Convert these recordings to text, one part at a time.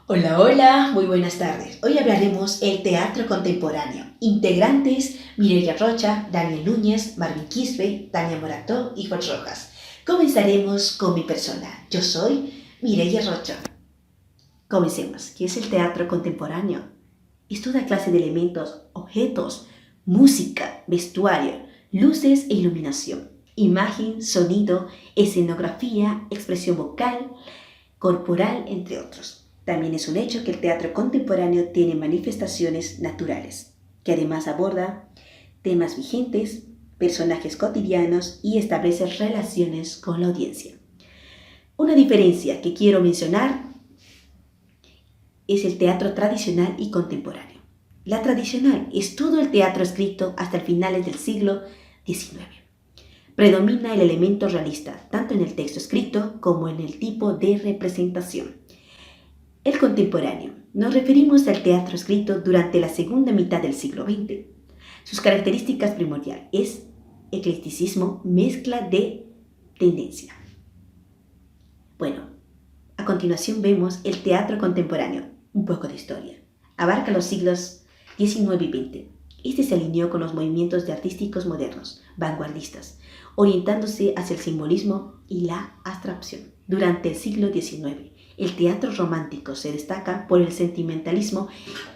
Hola, hola, muy buenas tardes. Hoy hablaremos el teatro contemporáneo. Integrantes: Mireia Rocha, Daniel Núñez, Marvin Quispe, Tania Morató y Juan Rojas. Comenzaremos con mi persona. Yo soy Mireia Rocha. Comencemos. ¿Qué es el teatro contemporáneo? Es toda clase de elementos, objetos, música, vestuario, luces e iluminación, imagen, sonido, escenografía, expresión vocal, corporal, entre otros. También es un hecho que el teatro contemporáneo tiene manifestaciones naturales, que además aborda temas vigentes, personajes cotidianos y establece relaciones con la audiencia. Una diferencia que quiero mencionar es el teatro tradicional y contemporáneo. La tradicional es todo el teatro escrito hasta finales del siglo XIX. Predomina el elemento realista, tanto en el texto escrito como en el tipo de representación. El contemporáneo. Nos referimos al teatro escrito durante la segunda mitad del siglo XX. Sus características primordiales es eclecticismo, mezcla de tendencia. Bueno, a continuación vemos el teatro contemporáneo, un poco de historia. Abarca los siglos XIX y XX. Este se alineó con los movimientos de artísticos modernos, vanguardistas, orientándose hacia el simbolismo y la abstracción. Durante el siglo XIX, el teatro romántico se destaca por el sentimentalismo,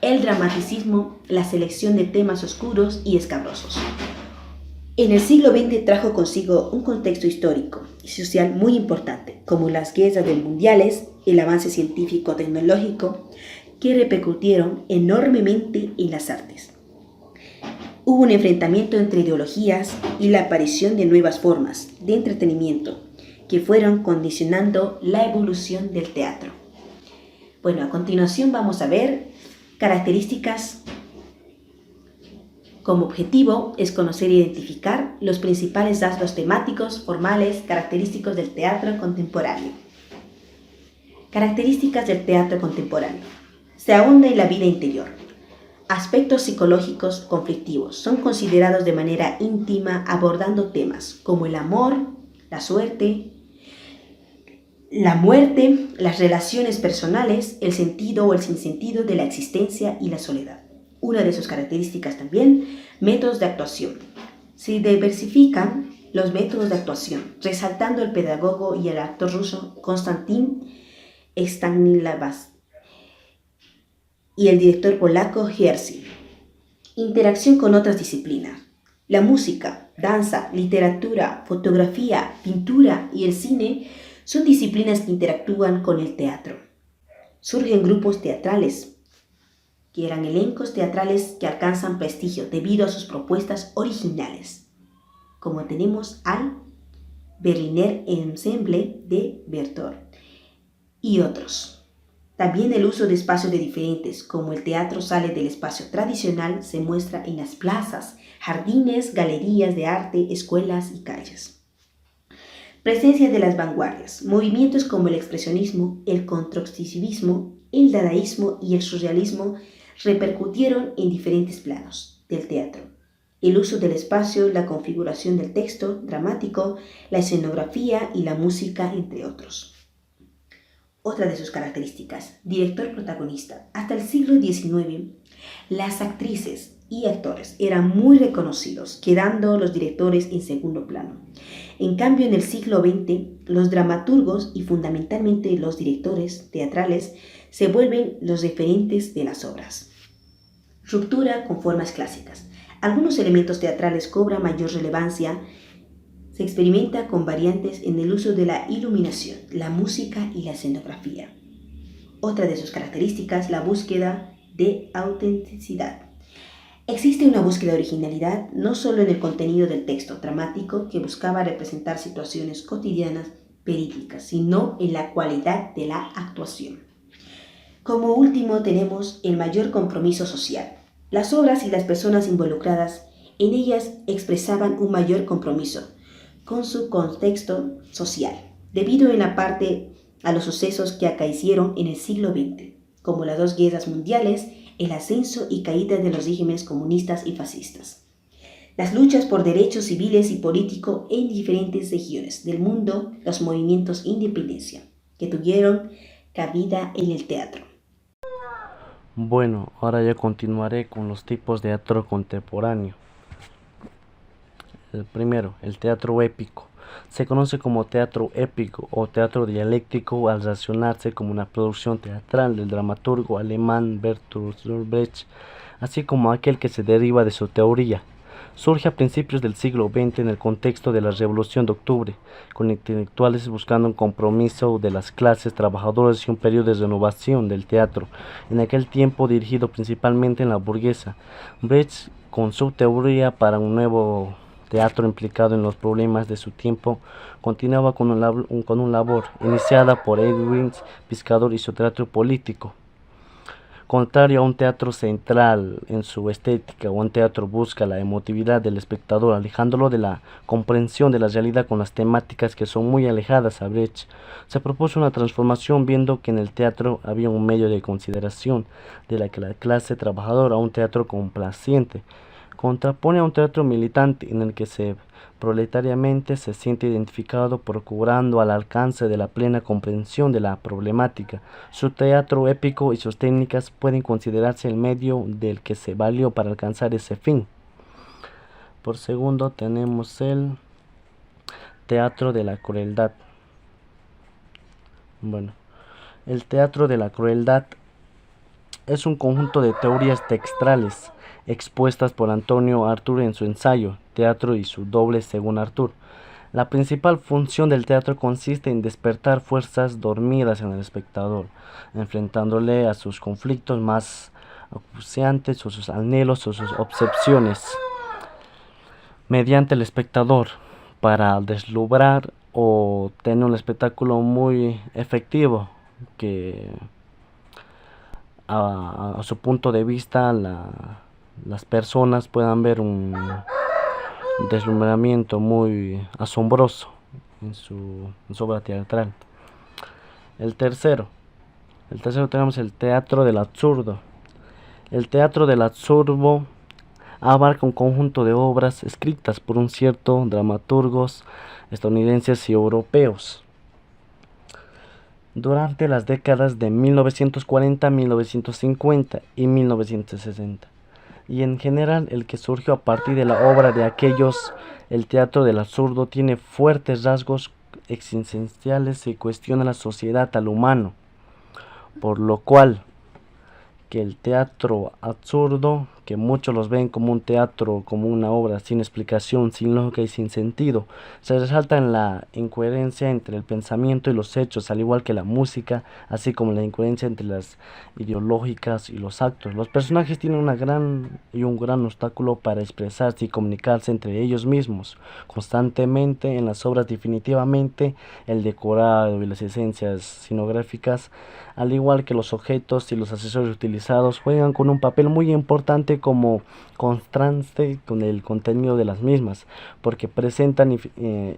el dramaticismo, la selección de temas oscuros y escabrosos. En el siglo XX trajo consigo un contexto histórico y social muy importante, como las guerras mundiales, el avance científico-tecnológico, que repercutieron enormemente en las artes. Hubo un enfrentamiento entre ideologías y la aparición de nuevas formas de entretenimiento que fueron condicionando la evolución del teatro. Bueno, a continuación vamos a ver características. Como objetivo es conocer e identificar los principales rasgos temáticos, formales, característicos del teatro contemporáneo. Características del teatro contemporáneo. Se ahonda en la vida interior. Aspectos psicológicos conflictivos son considerados de manera íntima, abordando temas como el amor, la suerte, la muerte, las relaciones personales, el sentido o el sinsentido de la existencia y la soledad. Una de sus características también, métodos de actuación. Se diversifican los métodos de actuación, resaltando el pedagogo y el actor ruso Konstantin Stanislavski y el director polaco Jerzy. Interacción con otras disciplinas. La música, danza, literatura, fotografía, pintura y el cine son disciplinas que interactúan con el teatro. Surgen grupos teatrales, que eran elencos teatrales que alcanzan prestigio debido a sus propuestas originales, como tenemos al Berliner Ensemble de Bertolt y otros. También el uso de espacios diferentes, como el teatro sale del espacio tradicional, se muestra en las plazas, jardines, galerías de arte, escuelas y calles. Presencia de las vanguardias, movimientos como el expresionismo, el constructivismo, el dadaísmo y el surrealismo repercutieron en diferentes planos del teatro. El uso del espacio, la configuración del texto dramático, la escenografía y la música, entre otros. Otra de sus características, director protagonista. Hasta el siglo XIX, las actrices y actores eran muy reconocidos, quedando los directores en segundo plano. En cambio, en el siglo XX, los dramaturgos y fundamentalmente los directores teatrales se vuelven los referentes de las obras. Ruptura con formas clásicas. Algunos elementos teatrales cobran mayor relevancia. Se experimenta con variantes en el uso de la iluminación, la música y la escenografía. Otra de sus características, la búsqueda de autenticidad. Existe una búsqueda de originalidad no solo en el contenido del texto dramático que buscaba representar situaciones cotidianas verídicas, sino en la cualidad de la actuación. Como último tenemos el mayor compromiso social. Las obras y las personas involucradas en ellas expresaban un mayor compromiso con su contexto social, debido en la parte a los sucesos que acaecieron en el siglo XX, como las dos guerras mundiales, el ascenso y caída de los regímenes comunistas y fascistas, las luchas por derechos civiles y políticos en diferentes regiones del mundo, los movimientos de independencia que tuvieron cabida en el teatro. Bueno, ahora ya continuaré con los tipos de teatro contemporáneo. El primero, el teatro épico. Se conoce como teatro épico o teatro dialéctico al relacionarse como una producción teatral del dramaturgo alemán Bertolt Brecht, así como aquel que se deriva de su teoría. Surge a principios del siglo XX en el contexto de la Revolución de Octubre, con intelectuales buscando un compromiso de las clases trabajadoras y un periodo de renovación del teatro, en aquel tiempo dirigido principalmente en la burguesa. Brecht, con su teoría para un nuevo teatro implicado en los problemas de su tiempo, continuaba con un labor iniciada por Edwin Piscator y su teatro político. Contrario a un teatro central en su estética, un teatro busca la emotividad del espectador, alejándolo de la comprensión de la realidad con las temáticas que son muy alejadas a Brecht. Se propuso una transformación viendo que en el teatro había un medio de consideración de la clase trabajadora, un teatro complaciente. Contrapone a un teatro militante en el que se proletariamente se siente identificado procurando al alcance de la plena comprensión de la problemática. Su teatro épico y sus técnicas pueden considerarse el medio del que se valió para alcanzar ese fin. Por segundo tenemos el teatro de la crueldad. Bueno, el teatro de la crueldad es un conjunto de teorías textuales expuestas por Antonio Artaud en su ensayo Teatro y su doble según Artaud. La principal función del teatro consiste en despertar fuerzas dormidas en el espectador, enfrentándole a sus conflictos más acuciantes o sus anhelos o sus obsesiones, mediante el espectador, para deslumbrar o tener un espectáculo muy efectivo que a su punto de vista las personas puedan ver un deslumbramiento muy asombroso en su obra teatral. El tercero tenemos el teatro del absurdo. El teatro del absurdo abarca un conjunto de obras escritas por un cierto dramaturgos estadounidenses y europeos durante las décadas de 1940, 1950 y 1960, y en general el que surgió a partir de la obra de aquellos. El teatro del absurdo tiene fuertes rasgos existenciales y cuestiona la sociedad al humano, por lo cual que el teatro absurdo, que muchos los ven como un teatro, como una obra sin explicación, sin lógica y sin sentido, se resalta en la incoherencia entre el pensamiento y los hechos, al igual que la música, así como la incoherencia entre las ideológicas y los actos. Los personajes tienen un gran obstáculo para expresarse y comunicarse entre ellos mismos. Constantemente en las obras definitivamente el decorado y las esencias escenográficas, al igual que los objetos y los accesorios utilizados, juegan con un papel muy importante como contraste con el contenido de las mismas, porque presentan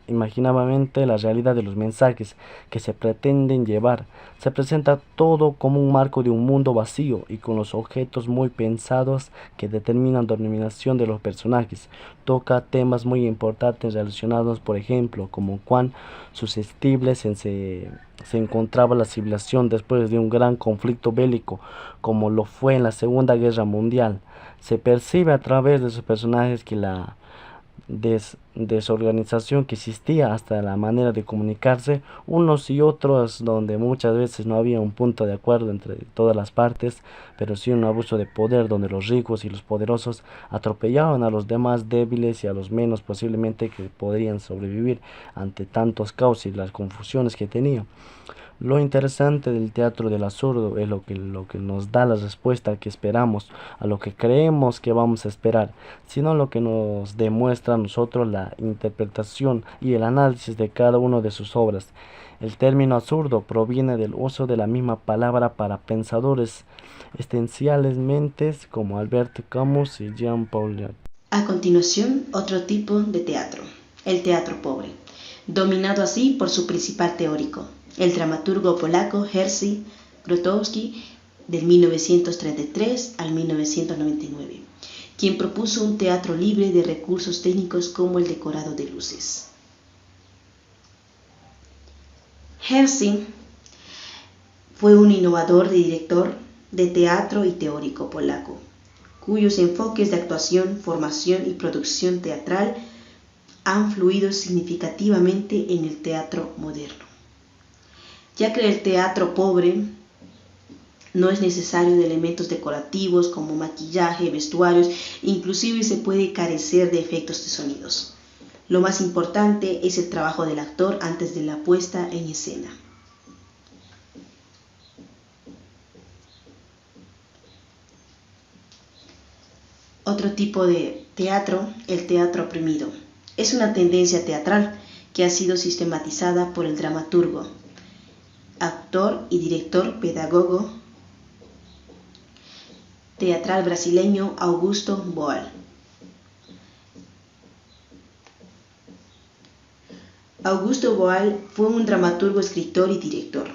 imaginablemente la realidad de los mensajes que se pretenden llevar. Se presenta todo como un marco de un mundo vacío y con los objetos muy pensados que determinan la dominación de los personajes. Toca temas muy importantes relacionados, por ejemplo, como cuán susceptible se encontraba la civilización después de un gran conflicto bélico, como lo fue en la Segunda Guerra Mundial. Se percibe a través de sus personajes que la desorganización que existía hasta la manera de comunicarse unos y otros, donde muchas veces no había un punto de acuerdo entre todas las partes, pero sí un abuso de poder donde los ricos y los poderosos atropellaban a los demás débiles y a los menos posiblemente que podrían sobrevivir ante tantos caos y las confusiones que tenía. Lo interesante del teatro del absurdo es lo que nos da la respuesta que esperamos, a lo que creemos que vamos a esperar, sino lo que nos demuestra a nosotros la interpretación y el análisis de cada una de sus obras. El término absurdo proviene del uso de la misma palabra para pensadores existencialmente como Albert Camus y Jean-Paul Sartre. A continuación, otro tipo de teatro, el teatro pobre, dominado así por su principal teórico, el dramaturgo polaco Jerzy Grotowski, del 1933 al 1999, quien propuso un teatro libre de recursos técnicos como el decorado de luces. Jerzy fue un innovador de director de teatro y teórico polaco, cuyos enfoques de actuación, formación y producción teatral han fluido significativamente en el teatro moderno, ya que el teatro pobre no es necesario de elementos decorativos como maquillaje, vestuarios, inclusive se puede carecer de efectos de sonidos. Lo más importante es el trabajo del actor antes de la puesta en escena. Otro tipo de teatro, el teatro oprimido, es una tendencia teatral que ha sido sistematizada por el dramaturgo, actor y director pedagogo teatral brasileño Augusto Boal. Augusto Boal fue un dramaturgo, escritor y director,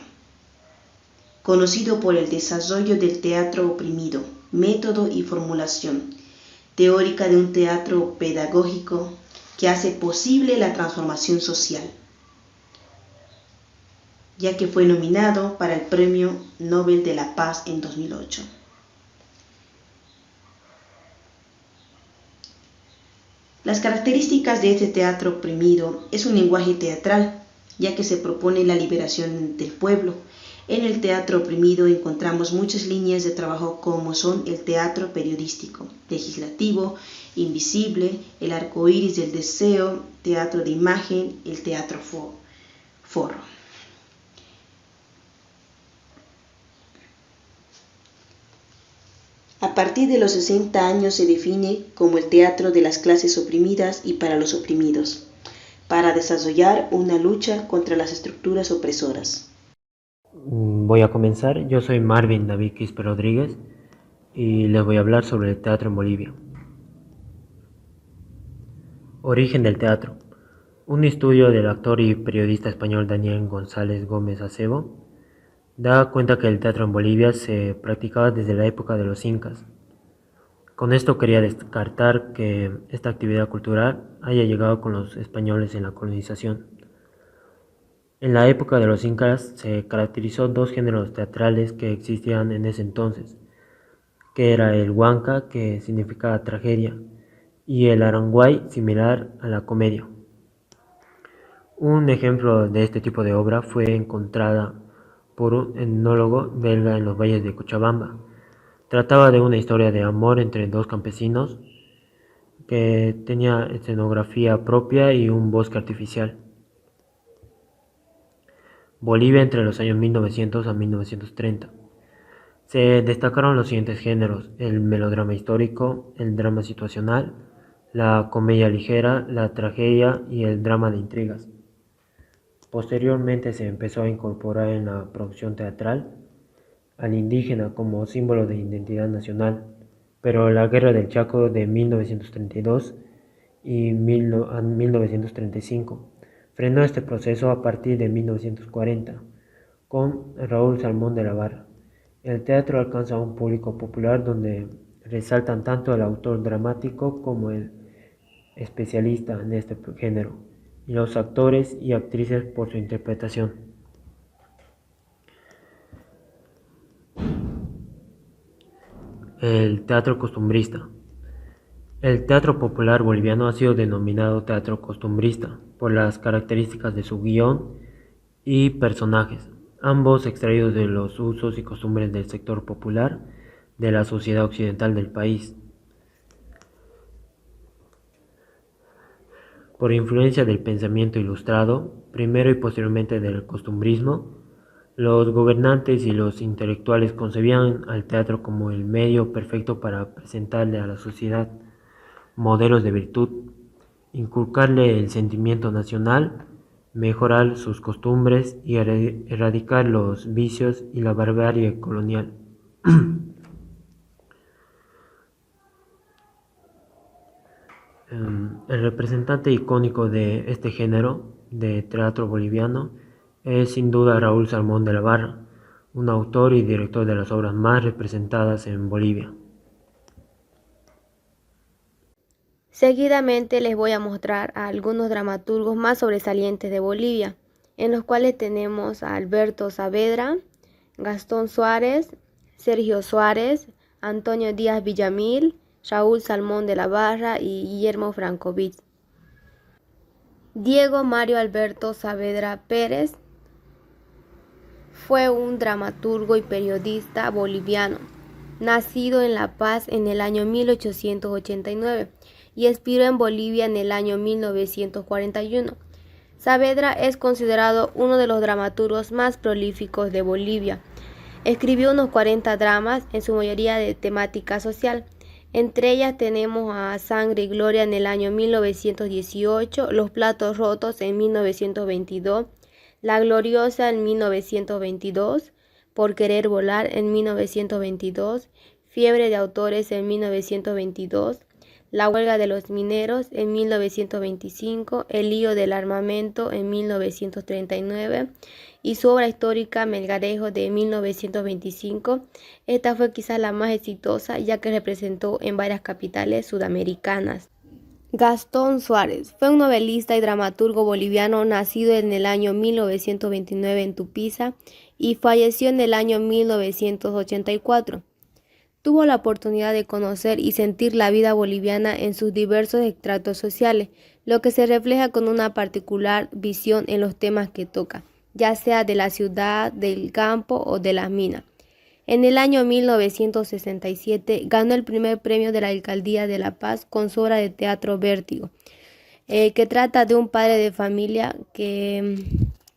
conocido por el desarrollo del teatro oprimido, método y formulación teórica de un teatro pedagógico que hace posible la transformación social, ya que fue nominado para el Premio Nobel de la Paz en 2008. Las características de este teatro oprimido es un lenguaje teatral, ya que se propone la liberación del pueblo. En el teatro oprimido encontramos muchas líneas de trabajo como son el teatro periodístico, legislativo, invisible, el arco iris del deseo, teatro de imagen, el teatro foro. A partir de los 60 años se define como el teatro de las clases oprimidas y para los oprimidos, para desarrollar una lucha contra las estructuras opresoras. Voy a comenzar. Yo soy Marvin David Quispe Rodríguez y les voy a hablar sobre el teatro en Bolivia. Origen del teatro. Un estudio del actor y periodista español Daniel González Gómez Acebo da cuenta que el teatro en Bolivia se practicaba desde la época de los incas. Con esto quería descartar que esta actividad cultural haya llegado con los españoles en la colonización. En la época de los incas se caracterizó dos géneros teatrales que existían en ese entonces, que era el huanca, que significa tragedia, y el aranguay, similar a la comedia. Un ejemplo de este tipo de obra fue encontrada por un etnólogo belga en los valles de Cochabamba. Trataba de una historia de amor entre dos campesinos que tenía escenografía propia y un bosque artificial. Bolivia entre los años 1900 a 1930. Se destacaron los siguientes géneros: el melodrama histórico, el drama situacional, la comedia ligera, la tragedia y el drama de intrigas. Posteriormente se empezó a incorporar en la producción teatral al indígena como símbolo de identidad nacional, pero la Guerra del Chaco de 1932 y 1935 frenó este proceso a partir de 1940 con Raúl Salmón de la Barra. El teatro alcanza a un público popular donde resaltan tanto el autor dramático como el especialista en este género, y los actores y actrices por su interpretación. El teatro costumbrista. El teatro popular boliviano ha sido denominado teatro costumbrista por las características de su guión y personajes, ambos extraídos de los usos y costumbres del sector popular de la sociedad occidental del país. Por influencia del pensamiento ilustrado, primero y posteriormente del costumbrismo, los gobernantes y los intelectuales concebían al teatro como el medio perfecto para presentarle a la sociedad modelos de virtud, inculcarle el sentimiento nacional, mejorar sus costumbres y erradicar los vicios y la barbarie colonial. El representante icónico de este género de teatro boliviano es sin duda Raúl Salmón de la Barra, un autor y director de las obras más representadas en Bolivia. Seguidamente les voy a mostrar a algunos dramaturgos más sobresalientes de Bolivia, en los cuales tenemos a Alberto Saavedra, Gastón Suárez, Sergio Suárez, Antonio Díaz Villamil, Raúl Salmón de la Barra y Guillermo Francovich. Diego Mario Alberto Saavedra Pérez fue un dramaturgo y periodista boliviano, nacido en La Paz en el año 1889 y expiró en Bolivia en el año 1941. Saavedra es considerado uno de los dramaturgos más prolíficos de Bolivia. Escribió unos 40 dramas, en su mayoría de temática social. Entre ellas tenemos a Sangre y Gloria en el año 1918, Los Platos Rotos en 1922, La Gloriosa en 1922, Por Querer Volar en 1922, Fiebre de Autores en 1922, La Huelga de los Mineros en 1925, El Lío del Armamento en 1939 y su obra histórica Melgarejo de 1925. Esta fue quizás la más exitosa, ya que representó en varias capitales sudamericanas. Gastón Suárez fue un novelista y dramaturgo boliviano nacido en el año 1929 en Tupiza y falleció en el año 1984. Tuvo la oportunidad de conocer y sentir la vida boliviana en sus diversos estratos sociales, lo que se refleja con una particular visión en los temas que toca, ya sea de la ciudad, del campo o de las minas. En el año 1967 ganó el primer premio de la Alcaldía de La Paz con su obra de teatro Vértigo, que trata de un padre de familia que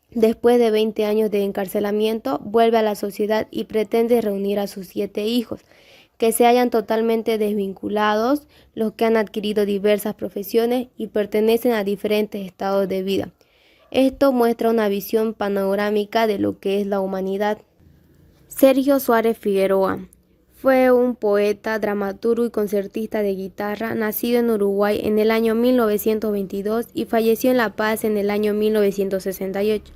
después de 20 años de encarcelamiento vuelve a la sociedad y pretende reunir a sus 7 hijos, que se hallan totalmente desvinculados, los que han adquirido diversas profesiones y pertenecen a diferentes estados de vida. Esto muestra una visión panorámica de lo que es la humanidad. Sergio Suárez Figueroa fue un poeta, dramaturgo y concertista de guitarra, nacido en Uruguay en el año 1922 y falleció en La Paz en el año 1968.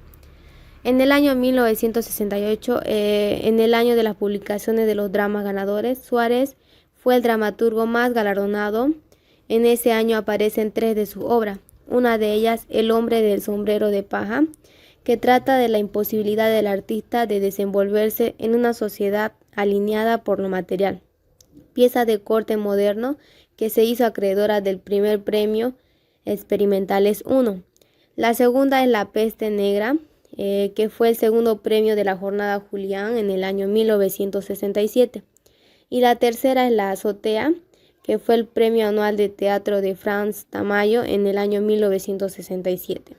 En el año 1968, en el año de las publicaciones de los dramas ganadores, Suárez fue el dramaturgo más galardonado. En ese año aparecen 3 de sus obras, una de ellas El hombre del sombrero de paja, que trata de la imposibilidad del artista de desenvolverse en una sociedad alineada por lo material, pieza de corte moderno que se hizo acreedora del primer premio Experimentales 1. La segunda es La peste negra, que fue el segundo premio de la Jornada Julián en el año 1967. Y la tercera es La azotea, que fue el premio anual de teatro de Franz Tamayo en el año 1967.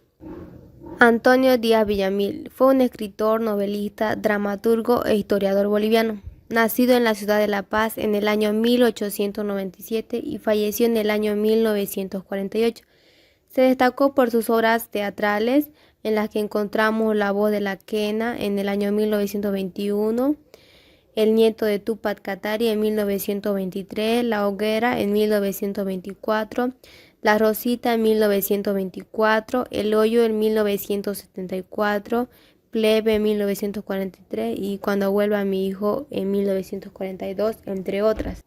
Antonio Díaz Villamil fue un escritor, novelista, dramaturgo e historiador boliviano, nacido en la ciudad de La Paz en el año 1897 y falleció en el año 1948. Se destacó por sus obras teatrales, en las que encontramos La voz de la quena en el año 1921, El nieto de Túpac Katari en 1923, La hoguera en 1924, La Rosita en 1924, El hoyo en 1974, Plebe en 1943 y Cuando vuelva mi hijo en 1942, entre otras.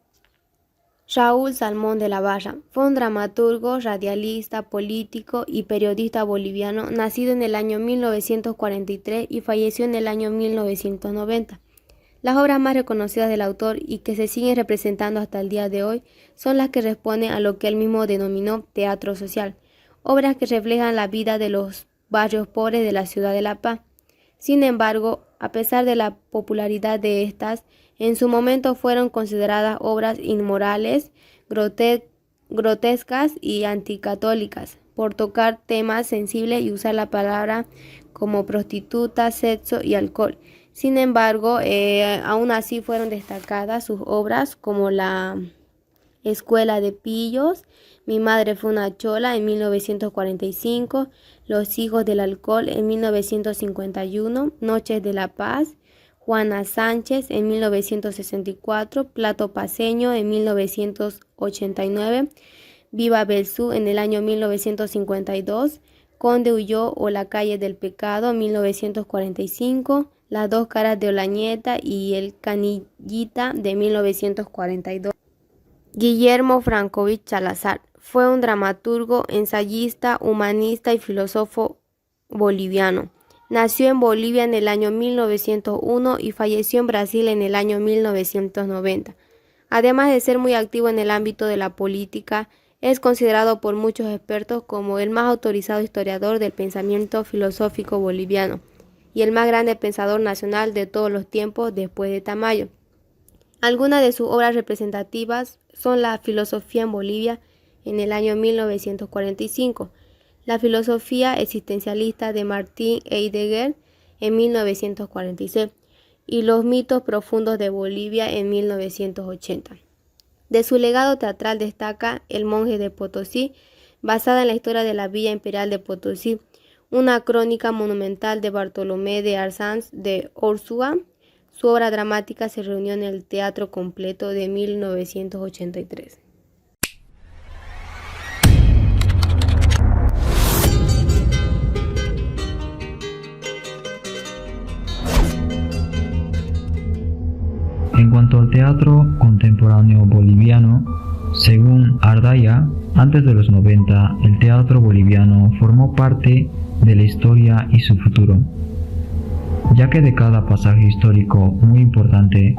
Raúl Salmón de la Barra fue un dramaturgo, radialista, político y periodista boliviano, nacido en el año 1943 y falleció en el año 1990. Las obras más reconocidas del autor y que se siguen representando hasta el día de hoy son las que responden a lo que él mismo denominó teatro social, obras que reflejan la vida de los barrios pobres de la ciudad de La Paz. Sin embargo, a pesar de la popularidad de estas, en su momento fueron consideradas obras inmorales, grotescas y anticatólicas, por tocar temas sensibles y usar la palabra como prostituta, sexo y alcohol. Sin embargo, aún así fueron destacadas sus obras como La Escuela de Pillos, Mi madre fue una chola en 1945, Los hijos del alcohol en 1951, Noches de la Paz, Juana Sánchez en 1964, Plato Paceño en 1989, Viva Belzú en el año 1952, Conde huyó o La calle del pecado en 1945, Las dos caras de Olañeta y El canillita de 1942. Guillermo Francovich Salazar fue un dramaturgo, ensayista, humanista y filósofo boliviano. Nació en Bolivia en el año 1901 y falleció en Brasil en el año 1990. Además de ser muy activo en el ámbito de la política, es considerado por muchos expertos como el más autorizado historiador del pensamiento filosófico boliviano y el más grande pensador nacional de todos los tiempos después de Tamayo. Algunas de sus obras representativas son La filosofía en Bolivia en el año 1945, La filosofía existencialista de Martin Heidegger en 1946 y Los mitos profundos de Bolivia en 1980. De su legado teatral destaca El monje de Potosí, basada en la historia de la Villa Imperial de Potosí, una crónica monumental de Bartolomé de Arzáns de Ursúa. Su obra dramática se reunió en el Teatro Completo de 1983. En cuanto al teatro contemporáneo boliviano, según Ardaya, antes de los 90, el teatro boliviano formó parte de la historia y su futuro, ya que de cada pasaje histórico muy importante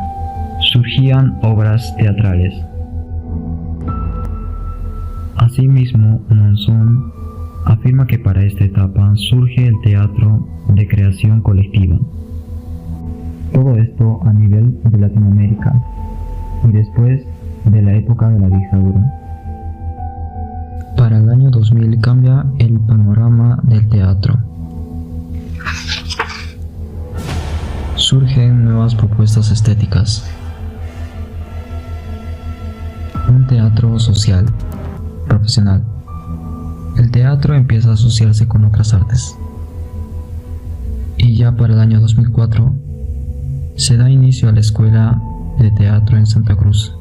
surgían obras teatrales. Asimismo, Monzón afirma que para esta etapa surge el teatro de creación colectiva. Todo esto a nivel de Latinoamérica y después de la época de la dictadura. Para el año 2000 cambia el panorama del teatro. Surgen nuevas propuestas estéticas. Un teatro social, profesional. El teatro empieza a asociarse con otras artes. Y ya para el año 2004 se da inicio a la Escuela de Teatro en Santa Cruz.